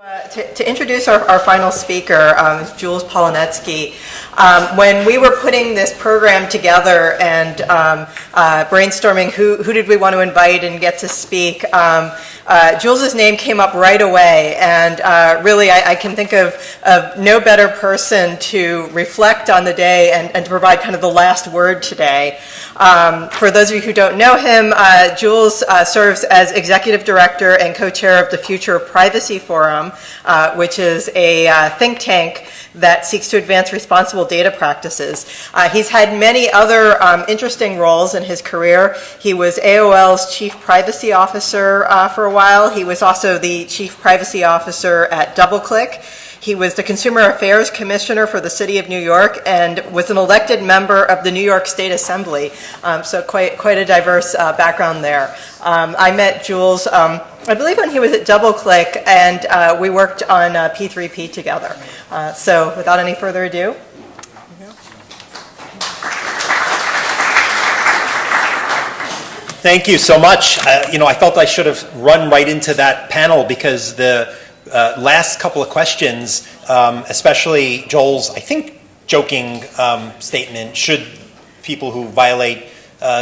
To introduce our final speaker, Jules Polonetsky. When we were putting this program together and brainstorming who did we want to invite and get to speak, Jules's name came up right away, and really I can think of no better person to reflect on the day and to provide kind of the last word today. For those of you who don't know him, Jules serves as Executive Director and Co-Chair of the Future of Privacy Forum, which is a think tank that seeks to advance responsible data practices. He's had many other interesting roles in his career. He was AOL's Chief Privacy Officer for a while. He was also the Chief Privacy Officer at DoubleClick. He was the Consumer Affairs Commissioner for the City of New York and was an elected member of the New York State Assembly. So quite a diverse background there. I met Jules, I believe when he was at DoubleClick, and we worked on P3P together. So without any further ado. Thank you so much. I felt I should have run right into that panel because the last couple of questions, especially Joel's, I think, joking statement, should people who violate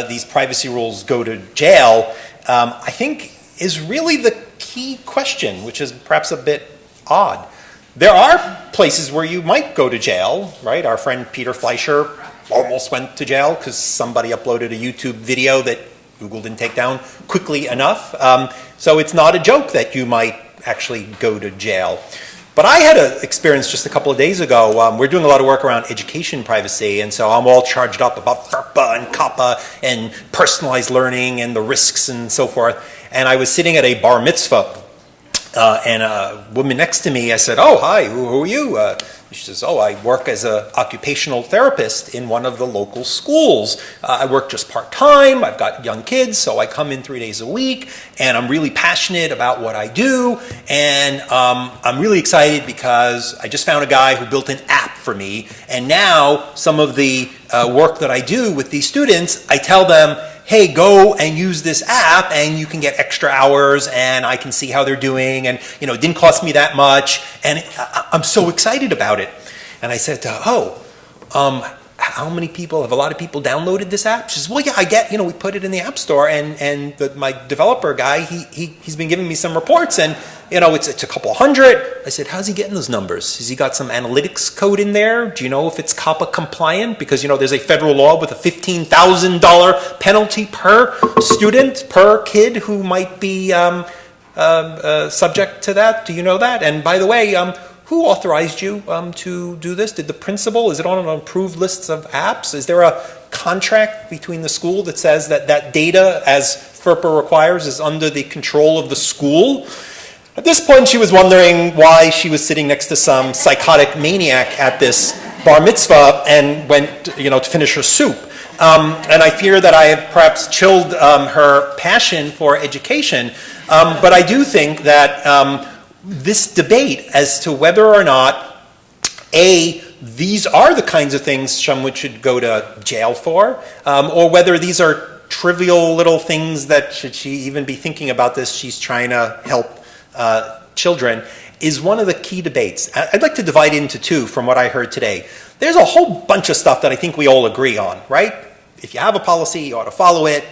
these privacy rules go to jail, I think is really the key question, which is perhaps a bit odd. There are places where you might go to jail, right? Our friend Peter Fleischer almost went to jail because somebody uploaded a YouTube video that Google didn't take down quickly enough. So it's not a joke that you might actually go to jail. But I had an experience just a couple of days ago. We're doing a lot of work around education privacy, and so I'm all charged up about FERPA and COPPA and personalized learning and the risks and so forth. And I was sitting at a bar mitzvah, and a woman next to me, I said, "Oh, hi, who are you?" She says, "Oh, I work as an occupational therapist in one of the local schools. I work just part-time. I've got young kids, so I come in 3 days a week, and I'm really passionate about what I do, and I'm really excited because I just found a guy who built an app for me, and now some of the work that I do with these students, I tell them, hey, go and use this app and you can get extra hours and I can see how they're doing, and it didn't cost me that much, and I'm so excited about it." And I said, how many people, have a lot of people downloaded this app? She says, "Well, yeah, I get, we put it in the App Store, and my developer guy, he's been giving me some reports, and it's a couple hundred." I said, "How's he getting those numbers? Has he got some analytics code in there? Do you know if it's COPPA compliant? Because, there's a federal law with a $15,000 penalty per student, per kid who might be subject to that. Do you know that? And by the way, who authorized you to do this? Did the principal, is it on an approved list of apps? Is there a contract between the school that says that data, as FERPA requires, is under the control of the school?" At this point, she was wondering why she was sitting next to some psychotic maniac at this bar mitzvah and went, to finish her soup. And I fear that I have perhaps chilled her passion for education. But I do think that this debate as to whether or not, these are the kinds of things someone should go to jail for, or whether these are trivial little things that, should she even be thinking about this, she's trying to help children, is one of the key debates. I'd like to divide it into two from what I heard today. There's a whole bunch of stuff that I think we all agree on, right? If you have a policy, you ought to follow it.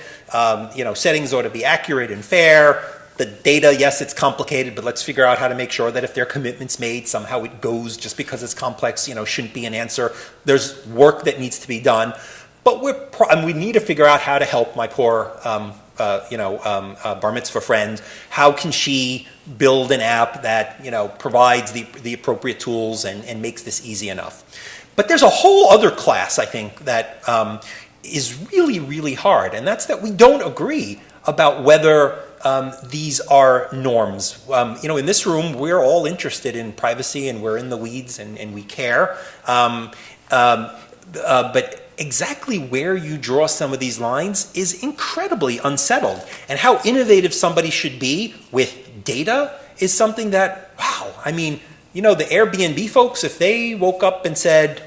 Settings ought to be accurate and fair. The data, yes, it's complicated, but let's figure out how to make sure that if there are commitments made, somehow it goes. Just because it's complex, shouldn't be an answer. There's work that needs to be done. But we need to figure out how to help my poor bar mitzvah friend. How can she build an app that provides the appropriate tools and makes this easy enough? But there's a whole other class, I think, that is really, really hard, and that's that we don't agree about whether these are norms. In this room, we're all interested in privacy, and we're in the weeds, and we care. But exactly where you draw some of these lines is incredibly unsettled. And how innovative somebody should be with data is something that, wow, the Airbnb folks, if they woke up and said,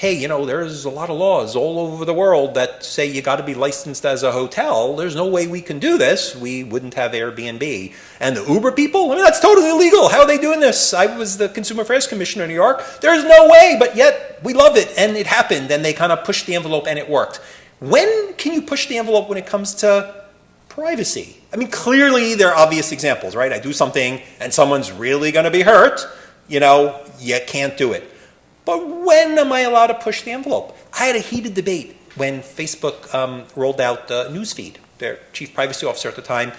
hey, you know, there's a lot of laws all over the world that say you got to be licensed as a hotel. There's no way we can do this. We wouldn't have Airbnb. And the Uber people, I mean, that's totally illegal. How are they doing this? I was the Consumer Affairs Commissioner in New York. There's no way, but yet we love it. And it happened, and they kind of pushed the envelope, and it worked. When can you push the envelope when it comes to privacy? I mean, clearly there are obvious examples, right? I do something, and someone's really going to be hurt. You know, you can't do it. But when am I allowed to push the envelope? I had a heated debate when Facebook rolled out Newsfeed. Their chief privacy officer at the time,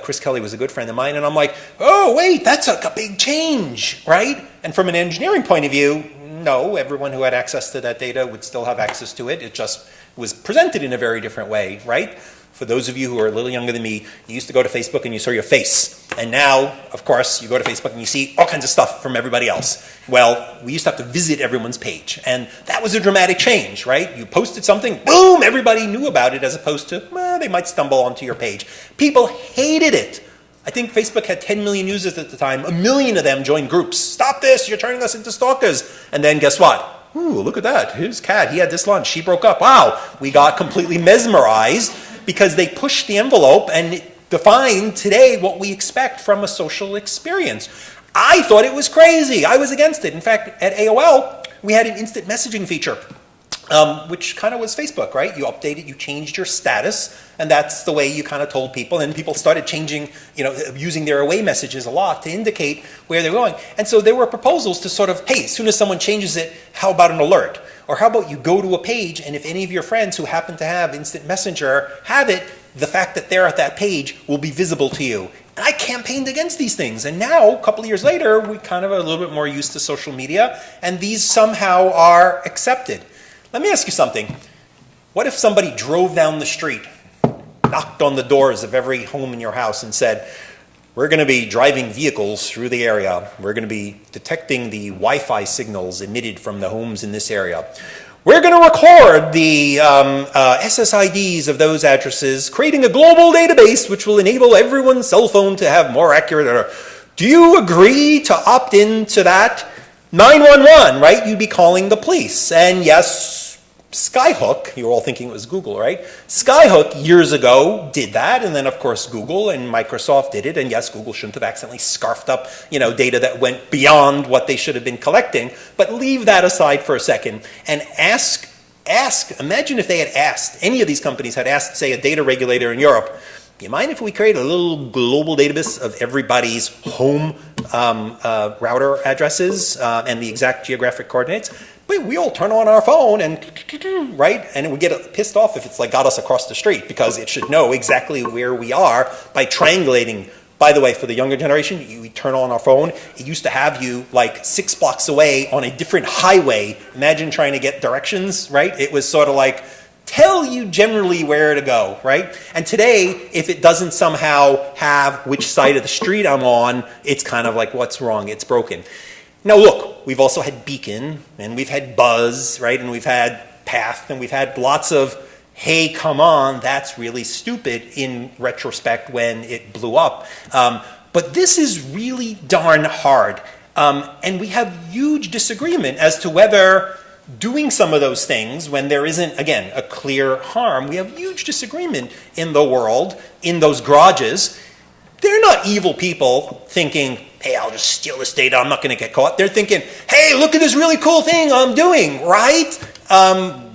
Chris Kelly, was a good friend of mine, and I'm like, oh, wait, that's a big change, right? And from an engineering point of view, no, everyone who had access to that data would still have access to it. It just was presented in a very different way, right? For those of you who are a little younger than me, you used to go to Facebook and you saw your face. And now, of course, you go to Facebook and you see all kinds of stuff from everybody else. Well, we used to have to visit everyone's page. And that was a dramatic change, right? You posted something, boom, everybody knew about it, as opposed to, well, they might stumble onto your page. People hated it. I think Facebook had 10 million users at the time. 1 million of them joined groups. Stop this, you're turning us into stalkers. And then guess what? Ooh, look at that. His cat, he had this lunch, she broke up. Wow, we got completely mesmerized because they pushed the envelope and defined today what we expect from a social experience. I thought it was crazy. I was against it. In fact, at AOL, we had an instant messaging feature, which kind of was Facebook, right? You updated, you changed your status, and that's the way you kind of told people. And people started changing, you know, using their away messages a lot to indicate where they're going. And so there were proposals to sort of, hey, as soon as someone changes it, how about an alert? Or how about you go to a page, and if any of your friends who happen to have Instant Messenger have it, the fact that they're at that page will be visible to you. And I campaigned against these things. And now, a couple of years later, we kind of are a little bit more used to social media, and these somehow are accepted. Let me ask you something. What if somebody drove down the street, knocked on the doors of every home in your house and said, we're going to be driving vehicles through the area. We're going to be detecting the Wi-Fi signals emitted from the homes in this area. We're going to record the SSIDs of those addresses, creating a global database which will enable everyone's cell phone to have more accurate. Do you agree to opt into that? 911, right? You'd be calling the police. And yes, Skyhook, you're all thinking it was Google, right? Skyhook years ago did that, and then of course Google and Microsoft did it, and yes, Google shouldn't have accidentally scarfed up, you know, data that went beyond what they should have been collecting, but leave that aside for a second and ask, imagine if they had asked, any of these companies had asked, say, a data regulator in Europe, do you mind if we create a little global database of everybody's home router addresses and the exact geographic coordinates? But we all turn on our phone and, right? And we get pissed off if it's like got us across the street because it should know exactly where we are by triangulating. By the way, for the younger generation, you turn on our phone. It used to have you like 6 blocks away on a different highway. Imagine trying to get directions, right? It was sort of like, tell you generally where to go, right? And today, if it doesn't somehow have which side of the street I'm on, it's kind of like, what's wrong? It's broken. Now look, we've also had Beacon, and we've had Buzz, right? And we've had Path, and we've had lots of, hey, come on, that's really stupid in retrospect when it blew up. But this is really darn hard. And we have huge disagreement as to whether doing some of those things when there isn't, again, a clear harm, we have huge disagreement in the world, in those garages. They're not evil people thinking, hey, I'll just steal this data, I'm not going to get caught. They're thinking, hey, look at this really cool thing I'm doing, right?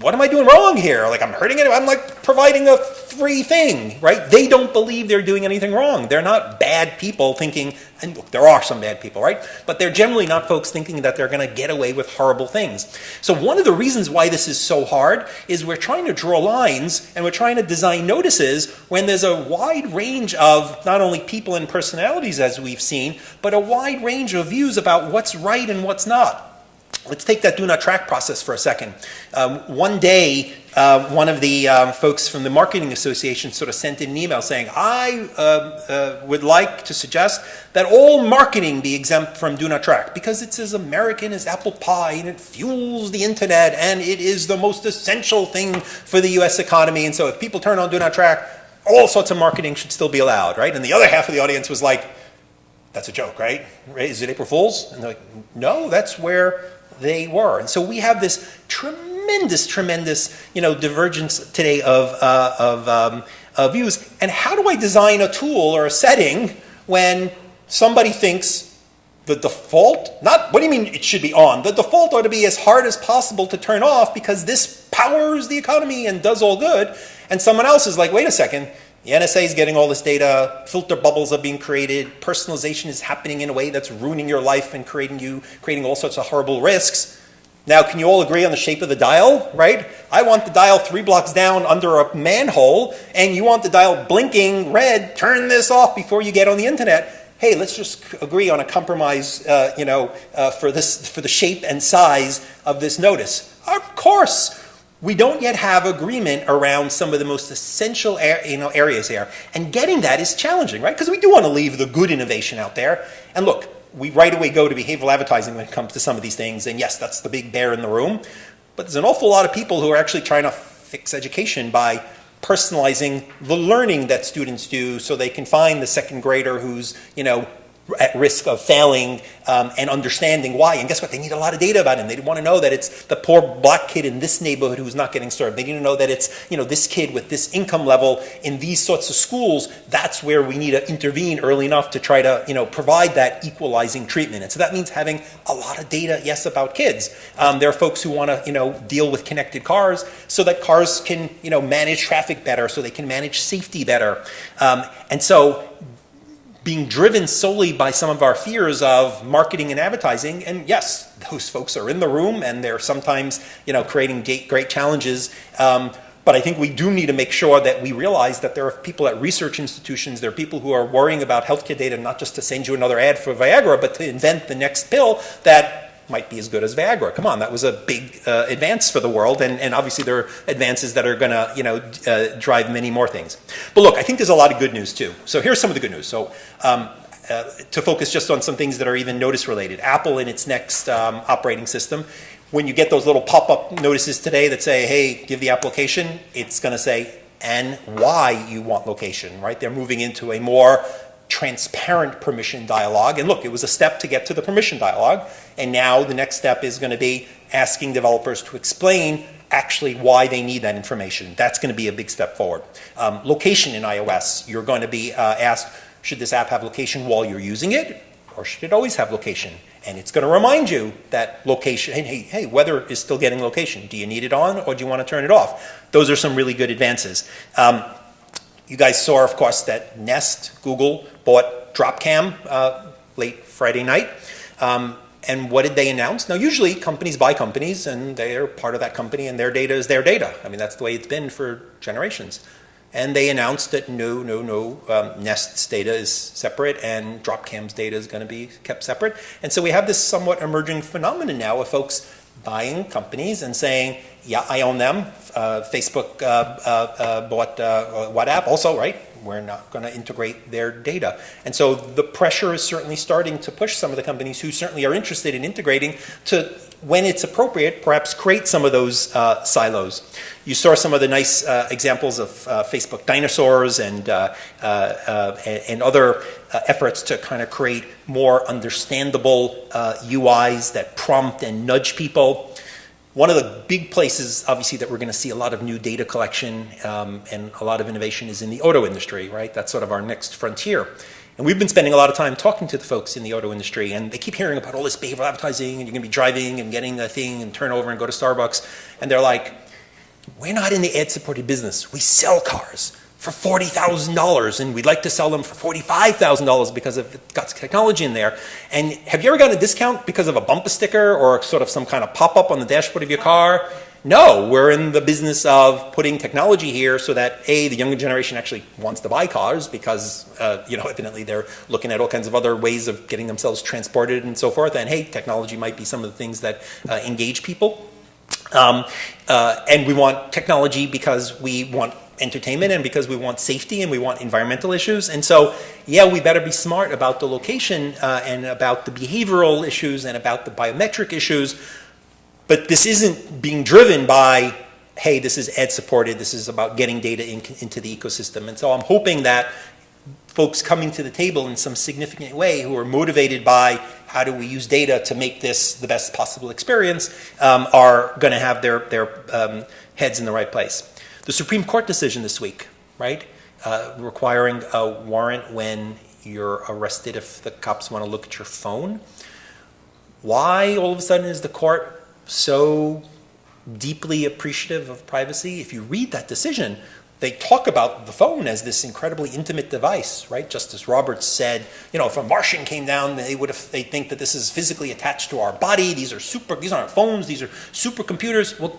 What am I doing wrong here? Like, I'm hurting it. I'm like providing a free thing, right? They don't believe they're doing anything wrong. They're not bad people thinking, and look, there are some bad people, right? But they're generally not folks thinking that they're going to get away with horrible things. So one of the reasons why this is so hard is we're trying to draw lines and we're trying to design notices when there's a wide range of not only people and personalities as we've seen, but a wide range of views about what's right and what's not. Let's take that do not track process for a second. One day, one of the folks from the Marketing Association sort of sent in an email saying, I would like to suggest that all marketing be exempt from do not track because it's as American as apple pie and it fuels the internet and it is the most essential thing for the US economy. And so if people turn on do not track, all sorts of marketing should still be allowed, right? And the other half of the audience was like, that's a joke, right? Is it April Fool's? And they're like, no, that's where they were. And so we have this tremendous, divergence today of views. And how do I design a tool or a setting when somebody thinks the default, not, what do you mean it should be on? The default ought to be as hard as possible to turn off because this powers the economy and does all good. And someone else is like, wait a second, the NSA is getting all this data, filter bubbles are being created, personalization is happening in a way that's ruining your life and creating all sorts of horrible risks. Now, can you all agree on the shape of the dial, right? I want the dial 3 blocks down under a manhole, and you want the dial blinking red, turn this off before you get on the internet. Hey, let's just agree on a compromise, for the shape and size of this notice. Of course, we don't yet have agreement around some of the most essential areas here. And getting that is challenging, right? Because we do want to leave the good innovation out there. And look, we right away go to behavioral advertising when it comes to some of these things. And yes, that's the big bear in the room. But there's an awful lot of people who are actually trying to fix education by personalizing the learning that students do so they can find the second grader who's, at risk of failing and understanding why. And guess what? They need a lot of data about him. They want to know that it's the poor black kid in this neighborhood who's not getting served. They need to know that it's, this kid with this income level in these sorts of schools. That's where we need to intervene early enough to try to, provide that equalizing treatment. And so that means having a lot of data, yes, about kids. There are folks who want to, deal with connected cars so that cars can, manage traffic better, so they can manage safety better. And so being driven solely by some of our fears of marketing and advertising, and yes, those folks are in the room and they're sometimes, creating great challenges. But I think we do need to make sure that we realize that there are people at research institutions, there are people who are worrying about healthcare data, not just to send you another ad for Viagra, but to invent the next pill that might be as good as Viagra. Come on, that was a big advance for the world, and obviously there are advances that are going to, drive many more things. But look, I think there's a lot of good news too. So here's some of the good news. So to focus just on some things that are even notice related, Apple in its next operating system, when you get those little pop-up notices today that say, hey, give the application, it's going to say, and why you want location, right? They're moving into a more transparent permission dialogue. And look, it was a step to get to the permission dialogue. And now the next step is going to be asking developers to explain actually why they need that information. That's going to be a big step forward. Location in iOS, you're going to be asked, should this app have location while you're using it? Or should it always have location? And it's going to remind you that location, hey, weather is still getting location. Do you need it on or do you want to turn it off? Those are some really good advances. You guys saw, of course, that Nest, Google, bought Dropcam late Friday night. And what did they announce? Now, usually companies buy companies and they're part of that company and their data is their data. I mean, that's the way it's been for generations. And they announced that no, Nest's data is separate and Dropcam's data is going to be kept separate. And so we have this somewhat emerging phenomenon now of folks buying companies and saying, yeah, I own them. Facebook bought WhatsApp also, right? We're not going to integrate their data. And so the pressure is certainly starting to push some of the companies who certainly are interested in integrating to, when it's appropriate, perhaps create some of those silos. You saw some of the nice examples of Facebook dinosaurs and other efforts to kind of create more understandable UIs that prompt and nudge people. One of the big places, obviously, that we're going to see a lot of new data collection and a lot of innovation is in the auto industry, right? That's sort of our next frontier. And we've been spending a lot of time talking to the folks in the auto industry, and they keep hearing about all this behavioral advertising, and you're going to be driving and getting a thing and turn over and go to Starbucks. And they're like, we're not in the ad-supported business. We sell cars for $40,000, and we'd like to sell them for $45,000 because it's got technology in there. And have you ever gotten a discount because of a bumper sticker or sort of some kind of pop-up on the dashboard of your car? No, we're in the business of putting technology here so that, A, the younger generation actually wants to buy cars because, evidently they're looking at all kinds of other ways of getting themselves transported and so forth. And, hey, technology might be some of the things that engage people. And we want technology because we want entertainment and because we want safety and we want environmental issues. And so, yeah, we better be smart about the location and about the behavioral issues and about the biometric issues. But this isn't being driven by, hey, this is ad supported, this is about getting data into the ecosystem. And so I'm hoping that folks coming to the table in some significant way who are motivated by how do we use data to make this the best possible experience, are going to have their heads in the right place. The Supreme Court decision this week, right, requiring a warrant when you're arrested if the cops want to look at your phone. Why all of a sudden is the court so deeply appreciative of privacy? If you read that decision, they talk about the phone as this incredibly intimate device, right? Justice Roberts said, if a Martian came down, they think that this is physically attached to our body. These aren't phones. These are supercomputers. Well,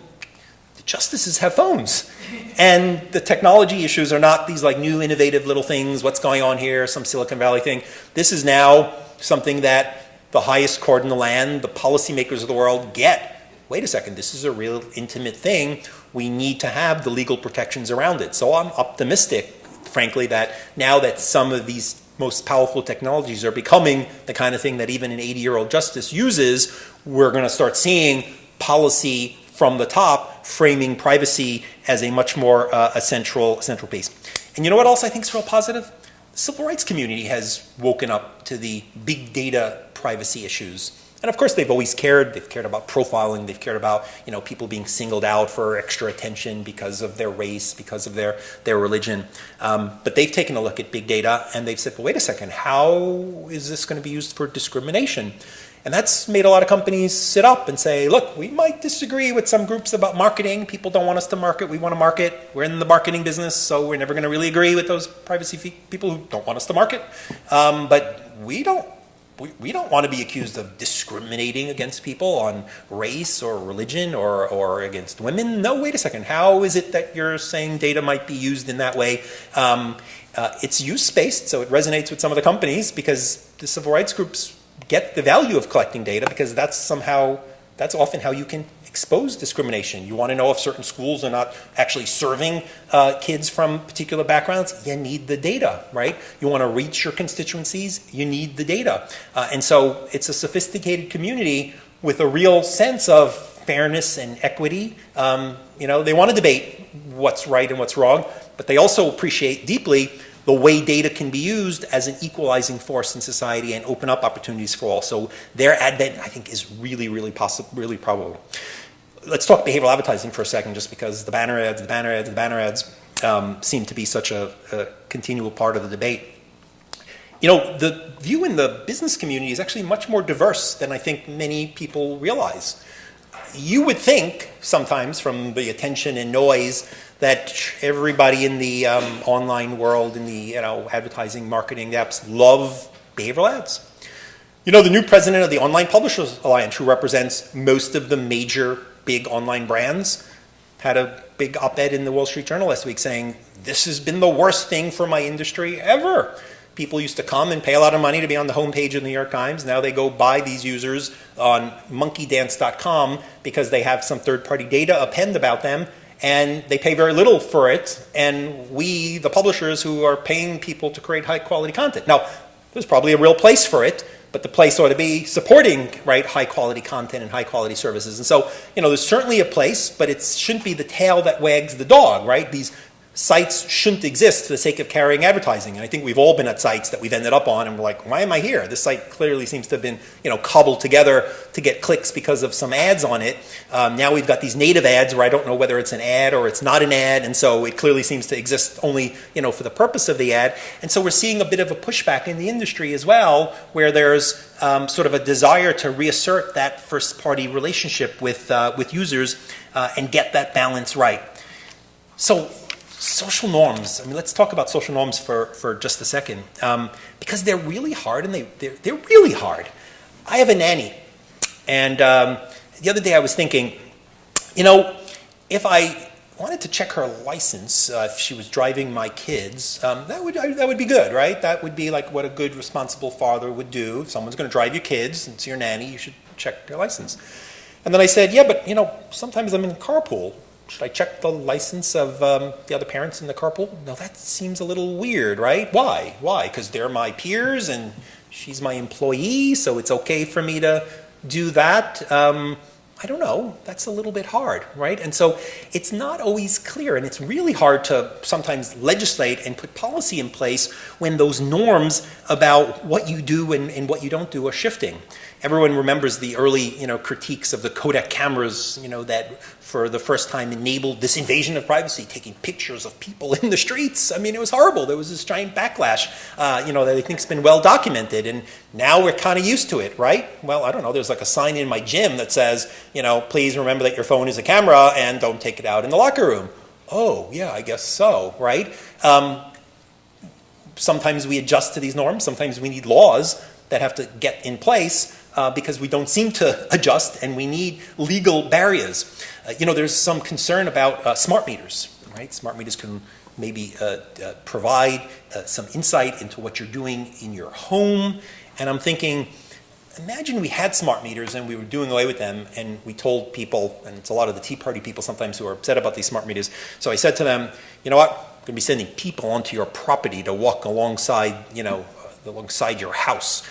the justices have phones, and the technology issues are not these like new innovative little things. What's going on here? Some Silicon Valley thing. This is now something that the highest court in the land, the policymakers of the world get. Wait a second, this is a real intimate thing. We need to have the legal protections around it. So I'm optimistic, frankly, that now that some of these most powerful technologies are becoming the kind of thing that even an 80-year-old justice uses, we're going to start seeing policy from the top framing privacy as a much more a central piece. And you know what else I think is real positive? The civil rights community has woken up to the big data privacy issues. And of course, they've always cared. They've cared about profiling. They've cared about people being singled out for extra attention because of their race, because of their religion. But they've taken a look at big data and they've said, well, wait a second, how is this going to be used for discrimination? And that's made a lot of companies sit up and say, look, we might disagree with some groups about marketing. People don't want us to market. We want to market. We're in the marketing business, so we're never going to really agree with those privacy people who don't want us to market. But we don't want to be accused of discriminating against people on race or religion or against women. No, wait a second. How is it that you're saying data might be used in that way? It's use-based, so it resonates with some of the companies because the civil rights groups get the value of collecting data because that's often how you can expose discrimination. You want to know if certain schools are not actually serving kids from particular backgrounds, you need the data, right? You want to reach your constituencies, you need the data. And so it's a sophisticated community with a real sense of fairness and equity. They want to debate what's right and what's wrong, but they also appreciate deeply the way data can be used as an equalizing force in society and open up opportunities for all. So their advent, I think, is really, really probable. Let's talk behavioral advertising for a second, just because the banner ads seem to be such a continual part of the debate. The view in the business community is actually much more diverse than I think many people realize. You would think sometimes from the attention and noise that everybody in the online world, in the advertising, marketing apps, love behavioral ads. The new president of the Online Publishers Alliance, who represents most of the major big online brands, had a big op-ed in the Wall Street Journal last week saying, this has been the worst thing for my industry ever. People used to come and pay a lot of money to be on the homepage of the New York Times. Now they go buy these users on monkeydance.com because they have some third-party data append about them, and they pay very little for it. And we, the publishers who are paying people to create high-quality content. Now, there's probably a real place for it, but the place ought to be supporting, right, high-quality content and high-quality services. And so, there's certainly a place, but it shouldn't be the tail that wags the dog, right? These sites shouldn't exist for the sake of carrying advertising. And I think we've all been at sites that we've ended up on and we're like, why am I here? This site clearly seems to have been, cobbled together to get clicks because of some ads on it. Now we've got these native ads where I don't know whether it's an ad or it's not an ad. And so it clearly seems to exist only, for the purpose of the ad. And so we're seeing a bit of a pushback in the industry as well, where there's sort of a desire to reassert that first-party relationship with users and get that balance right. So, social norms. Let's talk about social norms for just a second, because they're really hard, and they're really hard. I have a nanny, and the other day I was thinking, if I wanted to check her license if she was driving my kids, that would be good, right? That would be like what a good responsible father would do. If someone's going to drive your kids, it's your nanny, you should check their license. And then I said, yeah, but sometimes I'm in carpool. Should I check the license of the other parents in the carpool? No, that seems a little weird, right? Why? Because they're my peers and she's my employee, so it's okay for me to do that. I don't know. That's a little bit hard, right? And so it's not always clear, and it's really hard to sometimes legislate and put policy in place when those norms about what you do and what you don't do are shifting. everyone remembers the early, critiques of the Kodak cameras, that for the first time enabled this invasion of privacy, taking pictures of people in the streets. I mean, it was horrible. There was this giant backlash, that I think's been well documented, and now we're kind of used to it, right? Well, I don't know. There's like a sign in my gym that says, please remember that your phone is a camera and don't take it out in the locker room. Oh, yeah, I guess so, right? Sometimes we adjust to these norms. Sometimes we need laws that have to get in place because we don't seem to adjust, and we need legal barriers. There's some concern about smart meters, right? Smart meters can maybe provide some insight into what you're doing in your home. And I'm thinking, imagine we had smart meters and we were doing away with them, and we told people, and it's a lot of the Tea Party people sometimes who are upset about these smart meters. So I said to them, you know what? I'm going to be sending people onto your property to walk alongside, alongside your house.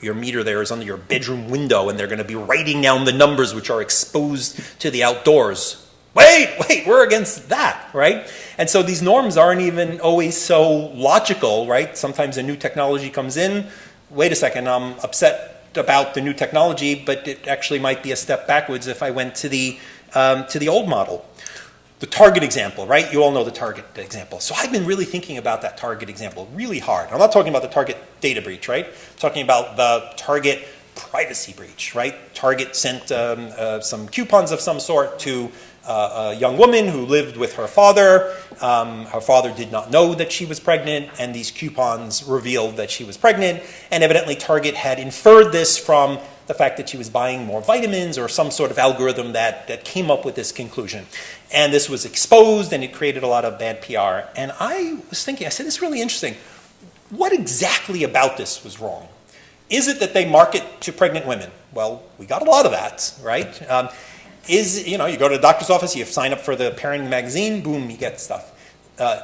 Your meter there is under your bedroom window, and they're going to be writing down the numbers which are exposed to the outdoors. Wait, we're against that, right? And so these norms aren't even always so logical, right? Sometimes a new technology comes in. Wait a second, I'm upset about the new technology, but it actually might be a step backwards if I went to the old model. The Target example, right? You all know the Target example. So I've been really thinking about that Target example really hard. I'm not talking about the Target data breach, right? I'm talking about the Target privacy breach, right? Target sent some coupons of some sort to a young woman who lived with her father. Her father did not know that she was pregnant, and these coupons revealed that she was pregnant. And evidently Target had inferred this from the fact that she was buying more vitamins or some sort of algorithm that came up with this conclusion. And this was exposed, and it created a lot of bad PR. And I was thinking, I said, this is really interesting. What exactly about this was wrong? Is it that they market to pregnant women? Well, we got a lot of that, right? You go to the doctor's office, you sign up for the parenting magazine, boom, you get stuff.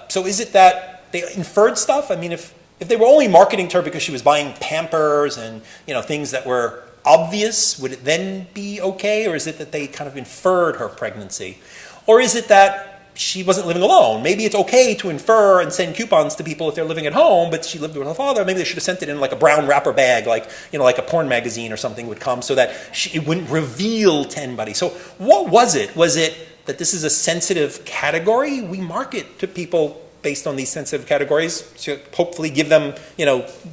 So is it that they inferred stuff? I mean, if they were only marketing to her because she was buying Pampers and things that were obvious, would it then be okay? Or is it that they kind of inferred her pregnancy? Or is it that she wasn't living alone? Maybe it's okay to infer and send coupons to people if they're living at home, but she lived with her father. Maybe they should have sent it in like a brown wrapper bag, like a porn magazine or something would come, so that it wouldn't reveal to anybody. So what was it? Was it that this is a sensitive category? We market to people based on these sensitive categories to hopefully give them,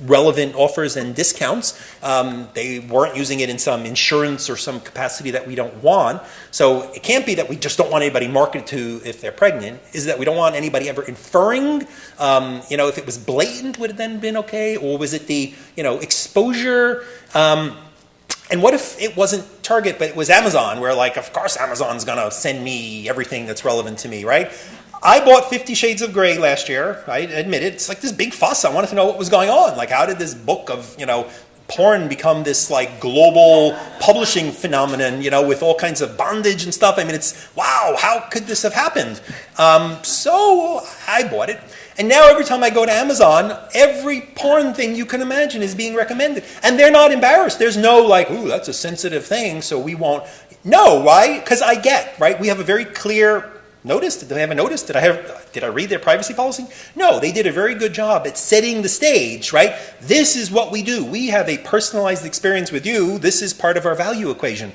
relevant offers and discounts. They weren't using it in some insurance or some capacity that we don't want. So it can't be that we just don't want anybody marketed to if they're pregnant. Is it that we don't want anybody ever inferring? If it was blatant, would it then been okay? Or was it the, exposure? And what if it wasn't Target, but it was Amazon, where of course Amazon's going to send me everything that's relevant to me, right? I bought 50 Shades of Grey last year. I admit it. It's like this big fuss. I wanted to know what was going on. How did this book of, porn become this global publishing phenomenon, with all kinds of bondage and stuff? I mean, it's, wow, how could this have happened? So I bought it. And now every time I go to Amazon, every porn thing you can imagine is being recommended. And they're not embarrassed. There's no ooh, that's a sensitive thing, so we won't. No, right? Because I get, right? We have a very clear notice. Did they have a notice? Did I read their privacy policy? No, they did a very good job at setting the stage, right? This is what we do. We have a personalized experience with you. This is part of our value equation.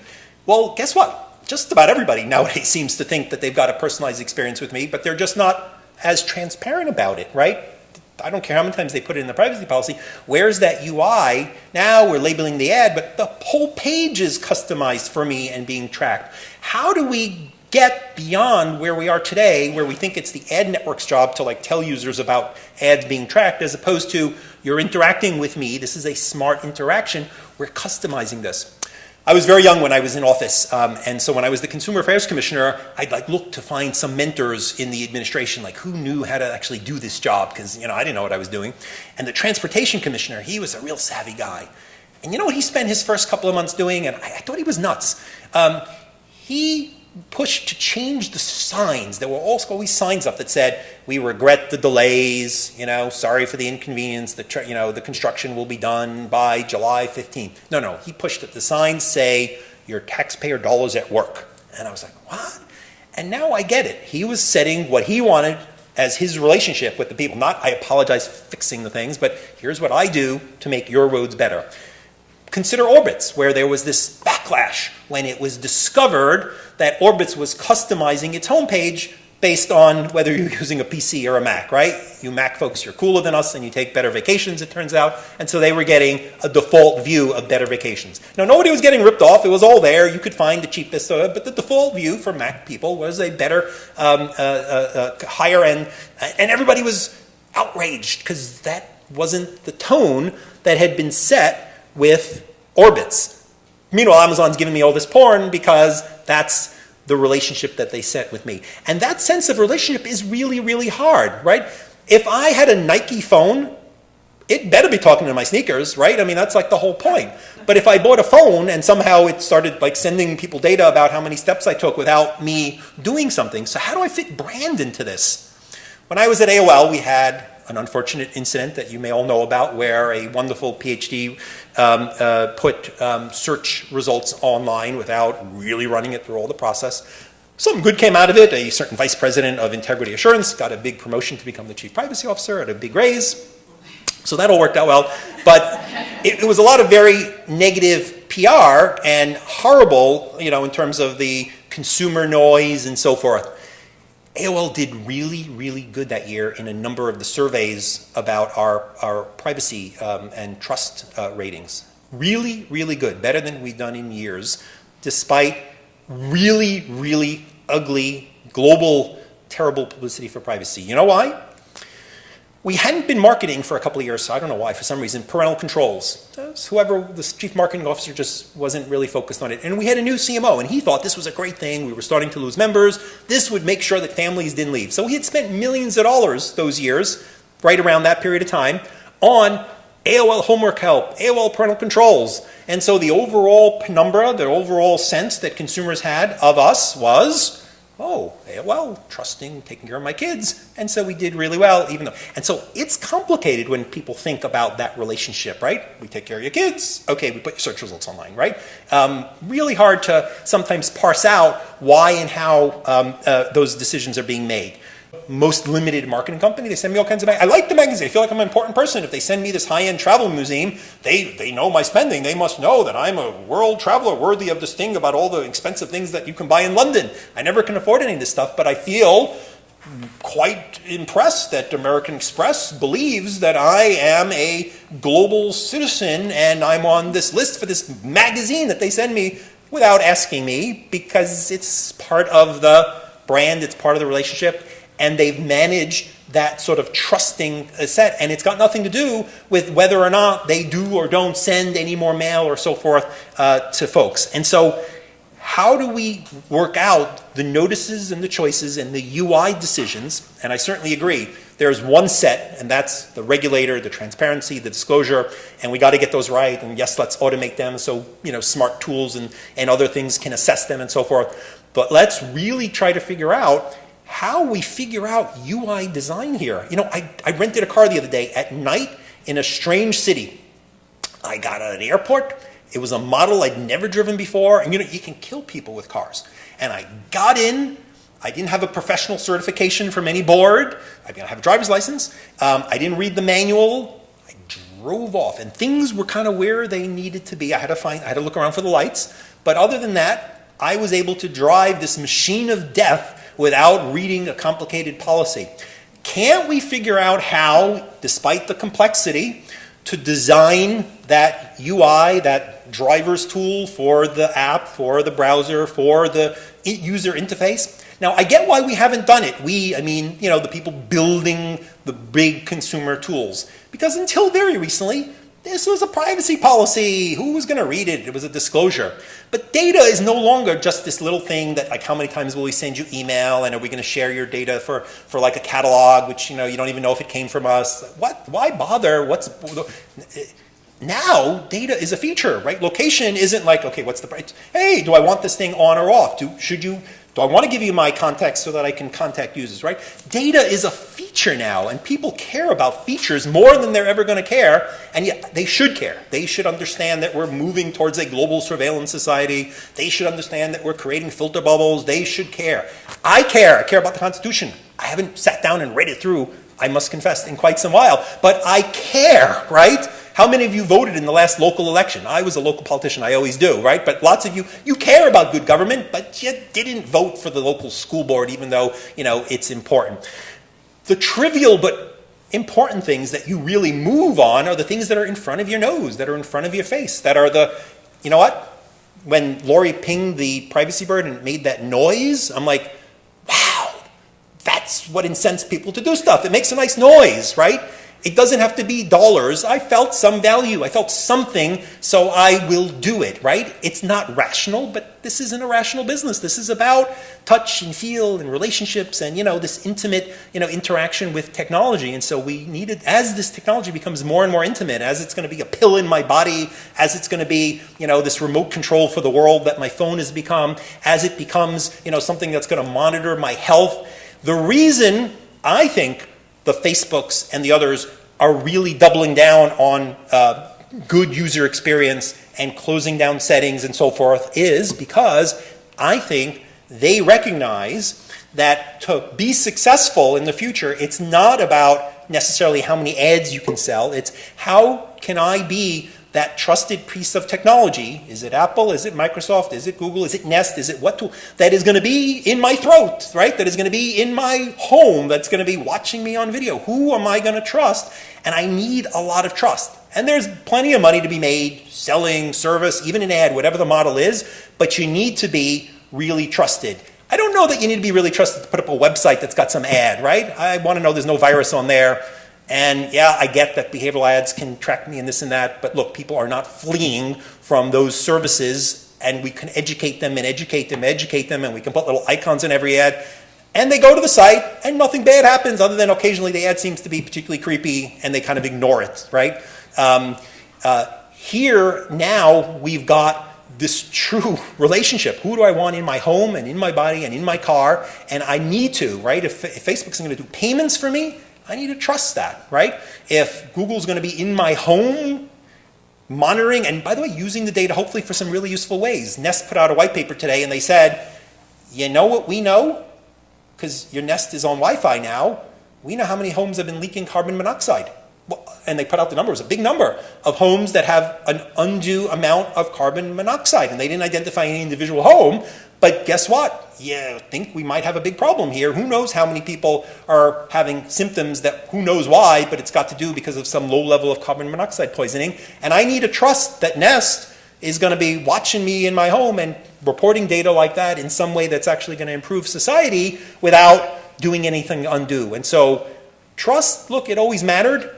Well, guess what? Just about everybody nowadays seems to think that they've got a personalized experience with me, but they're just not as transparent about it, right? I don't care how many times they put it in the privacy policy. Where's that UI? Now we're labeling the ad, but the whole page is customized for me and being tracked. How do we get beyond where we are today, where we think it's the ad network's job to tell users about ads being tracked, as opposed to you're interacting with me, this is a smart interaction, we're customizing this. I was very young when I was in office, and so when I was the Consumer Affairs Commissioner, I'd look to find some mentors in the administration, who knew how to actually do this job, because I didn't know what I was doing. And the Transportation Commissioner, he was a real savvy guy. And you know what he spent his first couple of months doing? And I thought he was nuts. He pushed to change the signs. There were always signs up that said, "We regret the delays, sorry for the inconvenience, the construction will be done by July 15th. No, he pushed it. The signs say, "Your taxpayer dollars at work." And I was like, what? And now I get it. He was setting what he wanted as his relationship with the people. Not, I apologize for fixing the things, but here's what I do to make your roads better. Consider Orbitz, where there was this backlash when it was discovered that Orbitz was customizing its homepage based on whether you're using a PC or a Mac, right? You Mac folks, you're cooler than us and you take better vacations, it turns out. And so they were getting a default view of better vacations. Now, nobody was getting ripped off. It was all there. You could find the cheapest, but the default view for Mac people was a better, higher end. And everybody was outraged because that wasn't the tone that had been set with Orbitz. Meanwhile, Amazon's giving me all this porn because that's the relationship that they set with me. And that sense of relationship is really, really hard, right? If I had a Nike phone, it better be talking to my sneakers, right? I mean, that's like the whole point. But if I bought a phone and somehow it started like sending people data about how many steps I took without me doing something, so how do I fit brand into this? When I was at AOL, we had an unfortunate incident that you may all know about where a wonderful PhD put search results online without really running it through all the process. Something good came out of it. A certain vice president of integrity assurance got a big promotion to become the chief privacy officer at a big raise. So that all worked out well. But it was a lot of very negative PR and horrible, in terms of the consumer noise and so forth. AOL did really, really good that year in a number of the surveys about our privacy and trust ratings. Really, really good. Better than we've done in years, despite really, really ugly, global, terrible publicity for privacy. You know why? We hadn't been marketing for a couple of years, so I don't know why, for some reason, parental controls. Whoever, the chief marketing officer just wasn't really focused on it. And we had a new CMO, and he thought this was a great thing. We were starting to lose members. This would make sure that families didn't leave. So he had spent millions of dollars those years, right around that period of time, on AOL homework help, AOL parental controls. And so the overall penumbra, the overall sense that consumers had of us was, oh, AOL, trusting, taking care of my kids. And so we did really well, even though. And so it's complicated when people think about that relationship, right? We take care of your kids. Okay, we put your search results online, right? Really hard to sometimes parse out why and how those decisions are being made. Most limited marketing company, they send me all kinds of I like the magazine. I feel like I'm an important person. If they send me this high-end travel museum, they know my spending. They must know that I'm a world traveler worthy of this thing about all the expensive things that you can buy in London. I never can afford any of this stuff, but I feel quite impressed that American Express believes that I am a global citizen and I'm on this list for this magazine that they send me without asking me, because it's part of the brand, it's part of the relationship. And they've managed that sort of trusting set. And it's got nothing to do with whether or not they do or don't send any more mail or so forth to folks. And so how do we work out the notices and the choices and the UI decisions? And I certainly agree. There's one set, and that's the regulator, the transparency, the disclosure, and we got to get those right. And yes, let's automate them so smart tools and other things can assess them and so forth. But let's really try to figure out how we figure out UI design here. I rented a car the other day at night in a strange city. I got at an airport. It was a model I'd never driven before. And you can kill people with cars. And I got in. I didn't have a professional certification from any board. I didn't have a driver's license. I didn't read the manual. I drove off. And things were kind of where they needed to be. I had to look around for the lights. But other than that, I was able to drive this machine of death without reading a complicated policy. Can't we figure out how, despite the complexity, to design that UI, that driver's tool for the app, for the browser, for the user interface? Now, I get why we haven't done it. The people building the big consumer tools. Because until very recently, this was a privacy policy. Who was going to read it? It was a disclosure. But data is no longer just this little thing that, like, how many times will we send you email, and are we going to share your data for like a catalog, which you don't even know if it came from us. What? Why bother? Now data is a feature, right? Location isn't like, okay, what's the price? Hey, do I want this thing on or off? Do I want to give you my contacts so that I can contact users, right? Data is a feature now, and people care about features more than they're ever going to care, and yet they should care. They should understand that we're moving towards a global surveillance society. They should understand that we're creating filter bubbles. They should care. I care. I care about the Constitution. I haven't sat down and read it through, I must confess, in quite some while, but I care, right? How many of you voted in the last local election? I was a local politician, I always do, right? But lots of you care about good government, but you didn't vote for the local school board, even though, it's important. The trivial but important things that you really move on are the things that are in front of your nose, that are in front of your face, that are you know what? When Lori pinged the privacy bird and it made that noise, I'm like, wow, that's what incents people to do stuff. It makes a nice noise, right? It doesn't have to be dollars. I felt some value. I felt something, so I will do it, right? It's not rational, but this isn't a rational business. This is about touch and feel and relationships and, this intimate, interaction with technology. And so we needed, as this technology becomes more and more intimate, as it's going to be a pill in my body, as it's going to be, this remote control for the world that my phone has become, as it becomes, something that's going to monitor my health. The reason I think the Facebooks and the others are really doubling down on good user experience and closing down settings and so forth is because I think they recognize that to be successful in the future, it's not about necessarily how many ads you can sell. It's how can I be that trusted piece of technology? Is it Apple? Is it Microsoft? Is it Google? Is it Nest? Is it what tool? That is going to be in my throat, right? That is going to be in my home. That's going to be watching me on video. Who am I going to trust? And I need a lot of trust. And there's plenty of money to be made selling service, even an ad, whatever the model is, but you need to be really trusted. I don't know that you need to be really trusted to put up a website that's got some ad, right? I want to know there's no virus on there. And yeah, I get that behavioral ads can track me and this and that, but look, people are not fleeing from those services, and we can educate them and educate them, and we can put little icons in every ad, and they go to the site, and nothing bad happens other than occasionally the ad seems to be particularly creepy, and they kind of ignore it, right? Here, now, we've got this true relationship. Who do I want in my home and in my body and in my car? And I need to, right? If Facebook's going to do payments for me, I need to trust that, right? If Google's going to be in my home monitoring, and by the way, using the data hopefully for some really useful ways. Nest put out a white paper today and they said, you know what we know? Because your Nest is on Wi-Fi now. We know how many homes have been leaking carbon monoxide. Well, and they put out the number. It was a big number of homes that have an undue amount of carbon monoxide. And they didn't identify any individual home. But guess what? Yeah, I think we might have a big problem here. Who knows how many people are having symptoms that who knows why, but it's got to do because of some low level of carbon monoxide poisoning. And I need to trust that Nest is going to be watching me in my home and reporting data like that in some way that's actually going to improve society without doing anything undue. And so trust, look, it always mattered,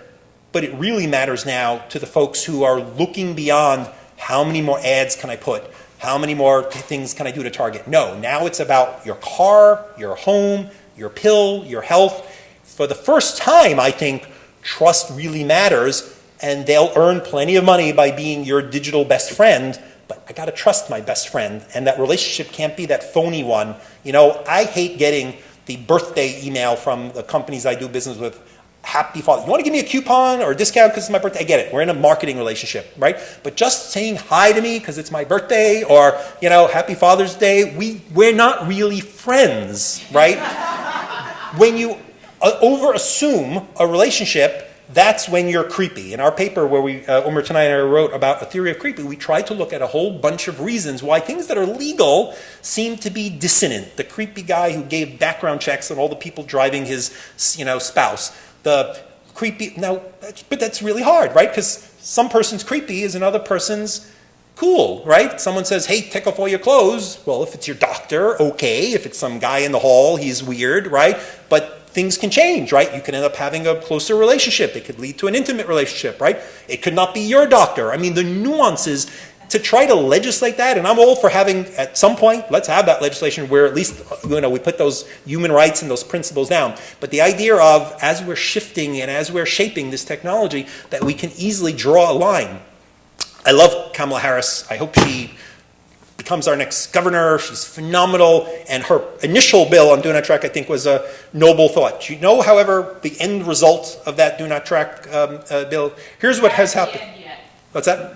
but it really matters now to the folks who are looking beyond how many more ads can I put? How many more things can I do to target? No, now it's about your car, your home, your pill, your health. For the first time, I think, trust really matters, and they'll earn plenty of money by being your digital best friend, but I gotta trust my best friend, and that relationship can't be that phony one. I hate getting the birthday email from the companies I do business with. Happy Father. You want to give me a coupon or a discount because it's my birthday? I get it. We're in a marketing relationship, right? But just saying hi to me because it's my birthday or, Happy Father's Day, we're not really friends, right? When you over-assume a relationship, that's when you're creepy. In our paper where Omer tonight and I wrote about a theory of creepy, we tried to look at a whole bunch of reasons why things that are legal seem to be dissonant. The creepy guy who gave background checks on all the people driving his, spouse. The creepy, but that's really hard, right? Because some person's creepy is another person's cool, right? Someone says, hey, take off all your clothes. Well, if it's your doctor, okay. If it's some guy in the hall, he's weird, right? But things can change, right? You can end up having a closer relationship. It could lead to an intimate relationship, right? It could not be your doctor. I mean, the nuances to try to legislate that, and I'm all for having, at some point, let's have that legislation where at least, we put those human rights and those principles down. But the idea of, as we're shifting and as we're shaping this technology, that we can easily draw a line. I love Kamala Harris. I hope she becomes our next governor. She's phenomenal. And her initial bill on Do Not Track, I think, was a noble thought. However, the end result of that Do Not Track bill, here's what has happened. What's that?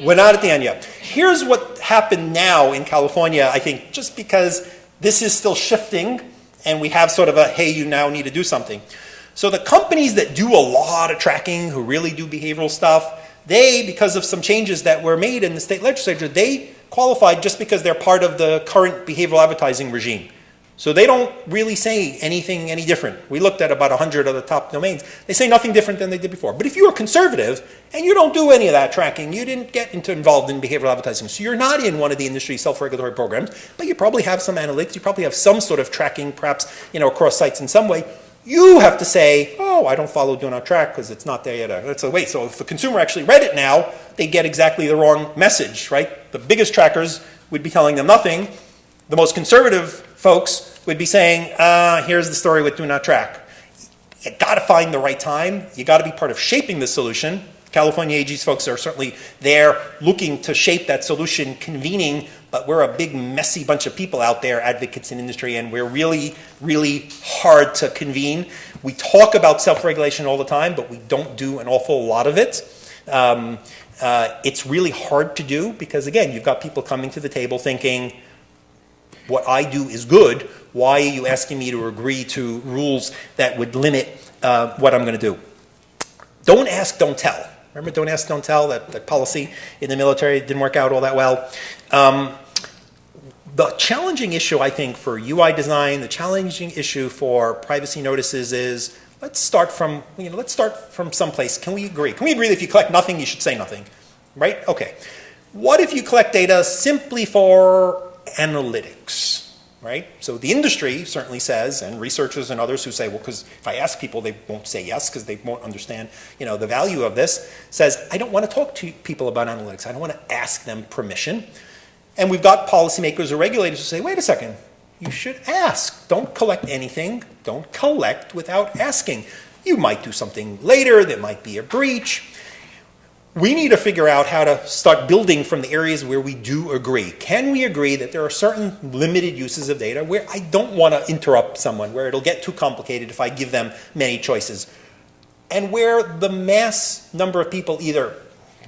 We're not at the end yet. Here's what happened now in California, I think, just because this is still shifting and we have sort of a, hey, you now need to do something. So the companies that do a lot of tracking, who really do behavioral stuff, They, because of some changes that were made in the state legislature, they qualified just because they're part of the current behavioral advertising regime. So they don't really say anything any different. We looked at about 100 of the top domains. They say nothing different than they did before. But if you're conservative and you don't do any of that tracking, you didn't get involved in behavioral advertising, so you're not in one of the industry self-regulatory programs, but you probably have some analytics, you probably have some sort of tracking, perhaps, across sites in some way, you have to say, oh, I don't follow do not track because it's not there yet. So wait, so if the consumer actually read it now, they get exactly the wrong message, right? The biggest trackers would be telling them nothing. The most conservative folks would be saying, here's the story with do not track. You got to find the right time. You got to be part of shaping the solution. California AG's folks are certainly there looking to shape that solution, convening, but we're a big, messy bunch of people out there, advocates in industry, and we're really, really hard to convene. We talk about self-regulation all the time, but we don't do an awful lot of it. It's really hard to do because, again, you've got people coming to the table thinking, what I do is good. Why are you asking me to agree to rules that would limit what I'm going to do? Don't ask, don't tell. Remember, don't ask, don't tell, that policy in the military didn't work out all that well. The challenging issue, I think, for UI design, the challenging issue for privacy notices is, let's start from someplace. Can we agree? Can we agree that if you collect nothing, you should say nothing? Right? Okay. What if you collect data simply for analytics? Right? So the industry certainly says, and researchers and others who say, well, because if I ask people, they won't say yes because they won't understand, the value of this, says, I don't want to talk to people about analytics. I don't want to ask them permission. And we've got policymakers or regulators who say, wait a second, you should ask. Don't collect anything. Don't collect without asking. You might do something later. There might be a breach. We need to figure out how to start building from the areas where we do agree. Can we agree that there are certain limited uses of data where I don't want to interrupt someone, where it'll get too complicated if I give them many choices, and where the mass number of people either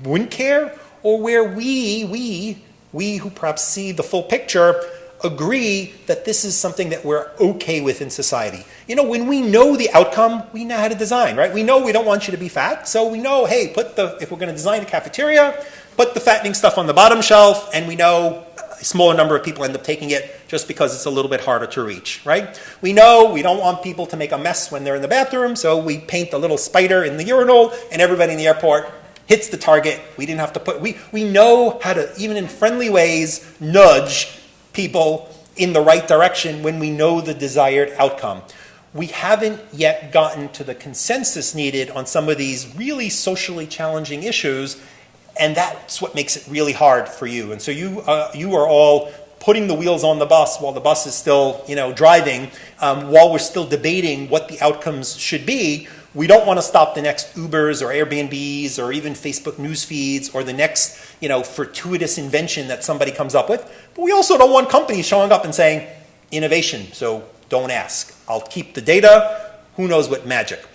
wouldn't care or where we who perhaps see the full picture agree that this is something that we're okay with in society. When we know the outcome, we know how to design, right? We know we don't want you to be fat, so we know, hey, if we're going to design a cafeteria, put the fattening stuff on the bottom shelf, and we know a smaller number of people end up taking it just because it's a little bit harder to reach, right? We know we don't want people to make a mess when they're in the bathroom, so we paint a little spider in the urinal, and everybody in the airport hits the target. We didn't have to we know how to, even in friendly ways, nudge people in the right direction when we know the desired outcome. We haven't yet gotten to the consensus needed on some of these really socially challenging issues, and that's what makes it really hard for you. And so you are all putting the wheels on the bus while the bus is still driving, while we're still debating what the outcomes should be. We don't want to stop the next Ubers or Airbnbs or even Facebook news feeds or the next, fortuitous invention that somebody comes up with. But we also don't want companies showing up and saying, innovation, so don't ask. I'll keep the data. Who knows what magic?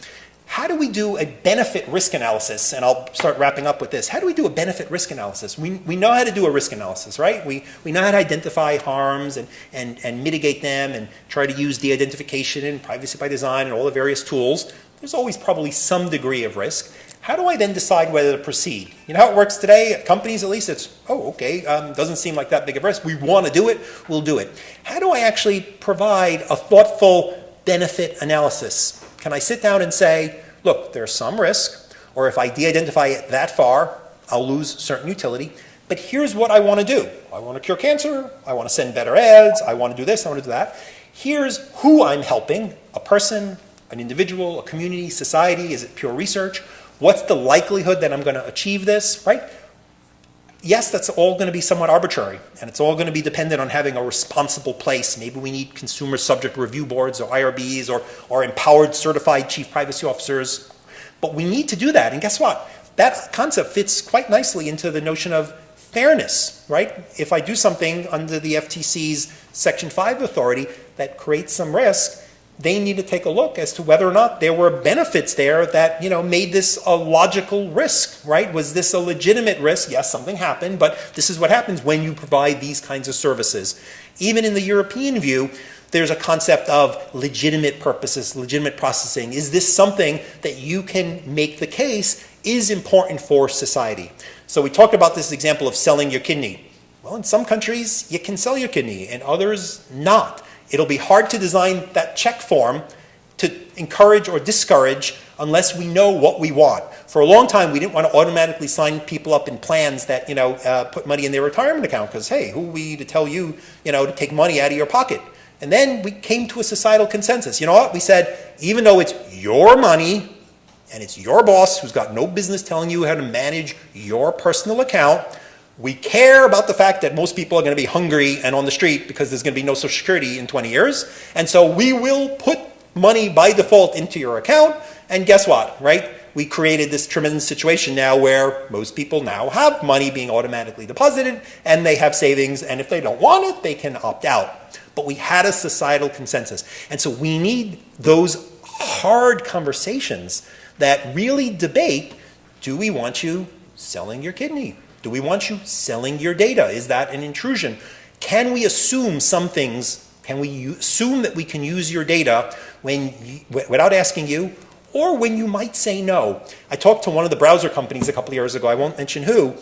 How do we do a benefit risk analysis? And I'll start wrapping up with this. How do we do a benefit risk analysis? We know how to do a risk analysis, right? We know how to identify harms and mitigate them and try to use de-identification and privacy by design and all the various tools. There's always probably some degree of risk. How do I then decide whether to proceed? You know how it works today? At companies, at least, it's, doesn't seem like that big of a risk. We want to do it, we'll do it. How do I actually provide a thoughtful benefit analysis? Can I sit down and say, look, there's some risk, or if I de-identify it that far, I'll lose certain utility, but here's what I want to do. I want to cure cancer, I want to send better ads, I want to do this, I want to do that. Here's who I'm helping, a person, an individual, a community, society, is it pure research? What's the likelihood that I'm going to achieve this, right? Yes, that's all going to be somewhat arbitrary, and it's all going to be dependent on having a responsible place. Maybe we need consumer subject review boards or IRBs or empowered certified chief privacy officers. But we need to do that, and guess what? That concept fits quite nicely into the notion of fairness, right? If I do something under the FTC's Section 5 authority that creates some risk, they need to take a look as to whether or not there were benefits there that, made this a logical risk, right? Was this a legitimate risk? Yes, something happened, but this is what happens when you provide these kinds of services. Even in the European view, there's a concept of legitimate purposes, legitimate processing. Is this something that you can make the case is important for society. So we talked about this example of selling your kidney. Well, in some countries, you can sell your kidney, and others not. It'll be hard to design that check form to encourage or discourage unless we know what we want. For a long time, we didn't want to automatically sign people up in plans that, put money in their retirement account because, hey, who are we to tell you, to take money out of your pocket? And then we came to a societal consensus. You know what? We said, even though it's your money and it's your boss who's got no business telling you how to manage your personal account, we care about the fact that most people are going to be hungry and on the street because there's going to be no Social Security in 20 years. And so we will put money by default into your account. And guess what, right? We created this tremendous situation now where most people now have money being automatically deposited and they have savings. And if they don't want it, they can opt out. But we had a societal consensus. And so we need those hard conversations that really debate, do we want you selling your kidney? Do we want you selling your data? Is that an intrusion? Can we assume some things? Can we assume that we can use your data without asking you, or when you might say no? I talked to one of the browser companies a couple of years ago, I won't mention who,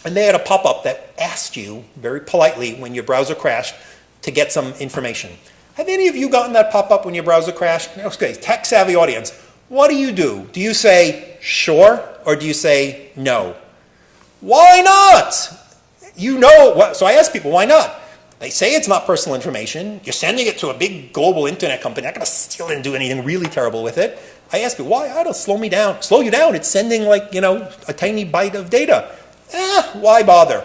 and they had a pop-up that asked you very politely when your browser crashed to get some information. Have any of you gotten that pop-up when your browser crashed? Okay, tech-savvy audience. What do? Do you say sure, or do you say no? Why not? So I ask people, why not? They say it's not personal information. You're sending it to a big global internet company. Not going to steal it and do anything really terrible with it. I ask people, why? I don't slow you down. It's sending a tiny byte of data. Why bother?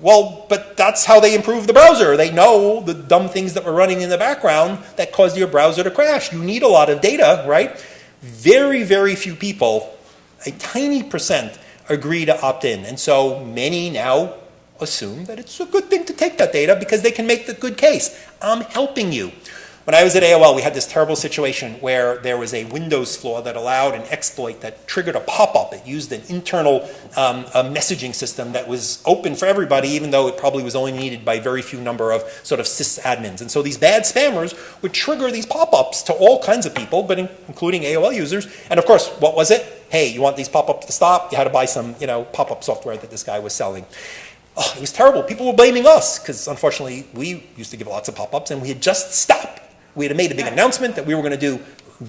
Well, but that's how they improve the browser. They know the dumb things that were running in the background that caused your browser to crash. You need a lot of data, right? Very, very few people, a tiny percent, agree to opt in. And so many now assume that it's a good thing to take that data because they can make the good case. I'm helping you. When I was at AOL, we had this terrible situation where there was a Windows flaw that allowed an exploit that triggered a pop-up. It used an internal a messaging system that was open for everybody, even though it probably was only needed by very few number of sort of sysadmins. And so these bad spammers would trigger these pop-ups to all kinds of people, but including AOL users. And of course, what was it? Hey, you want these pop-ups to stop? You had to buy some, pop-up software that this guy was selling. Oh, it was terrible. People were blaming us because, unfortunately, we used to give lots of pop-ups and we had just stopped. We had made a big announcement that we were going to do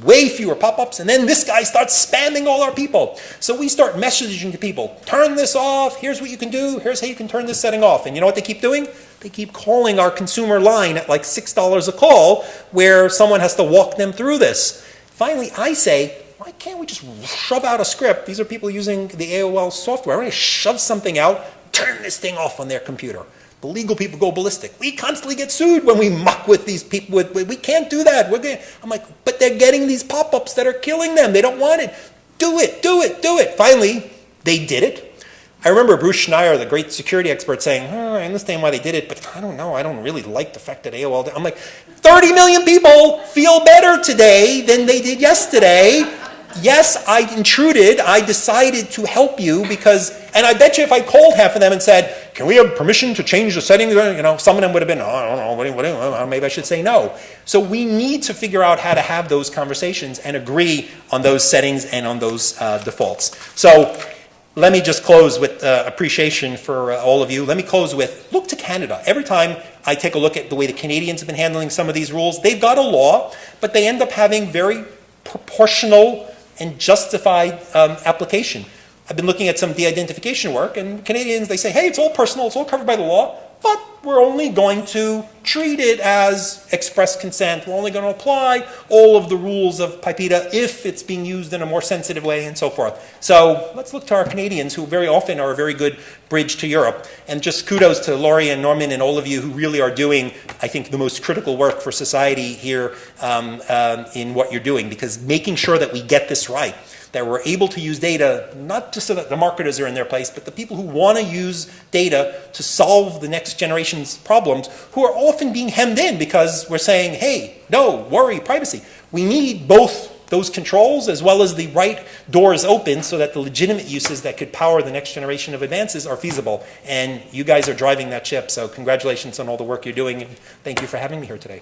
way fewer pop-ups, and then this guy starts spamming all our people. So we start messaging to people, turn this off, here's what you can do, here's how you can turn this setting off. And you know what they keep doing? They keep calling our consumer line at like $6 a call where someone has to walk them through this. Finally, I say, why can't we just shove out a script? These are people using the AOL software. Why don't we shove something out, turn this thing off on their computer? The legal people go ballistic. We constantly get sued when we muck with these people. We can't do that. I'm like, but they're getting these pop-ups that are killing them. They don't want it. Do it. Finally, they did it. I remember Bruce Schneier, the great security expert, saying, I understand why they did it, but I don't know. I don't really like the fact that AOL did. I'm like, 30 million people feel better today than they did yesterday. Yes, I intruded. I decided to help you and I bet you if I called half of them and said, can we have permission to change the settings? Some of them would have been, I don't know, maybe I should say no. So we need to figure out how to have those conversations and agree on those settings and on those defaults. So let me just close with appreciation for all of you. Let me close with, look to Canada. Every time I take a look at the way the Canadians have been handling some of these rules, they've got a law, but they end up having very proportional and justified application. I've been looking at some de-identification work, and Canadians, they say, hey, it's all personal, it's all covered by the law, but we're only going to treat it as express consent. We're only going to apply all of the rules of PIPEDA if it's being used in a more sensitive way and so forth. So let's look to our Canadians, who very often are a very good bridge to Europe. And just kudos to Laurie and Norman and all of you who really are doing, I think, the most critical work for society here in what you're doing, because making sure that we get this right, that we're able to use data, not just so that the marketers are in their place, but the people who want to use data to solve the next generation's problems, who are often being hemmed in because we're saying, hey, no, worry, privacy. We need both those controls as well as the right doors open so that the legitimate uses that could power the next generation of advances are feasible. And you guys are driving that ship, so congratulations on all the work you're doing, and thank you for having me here today.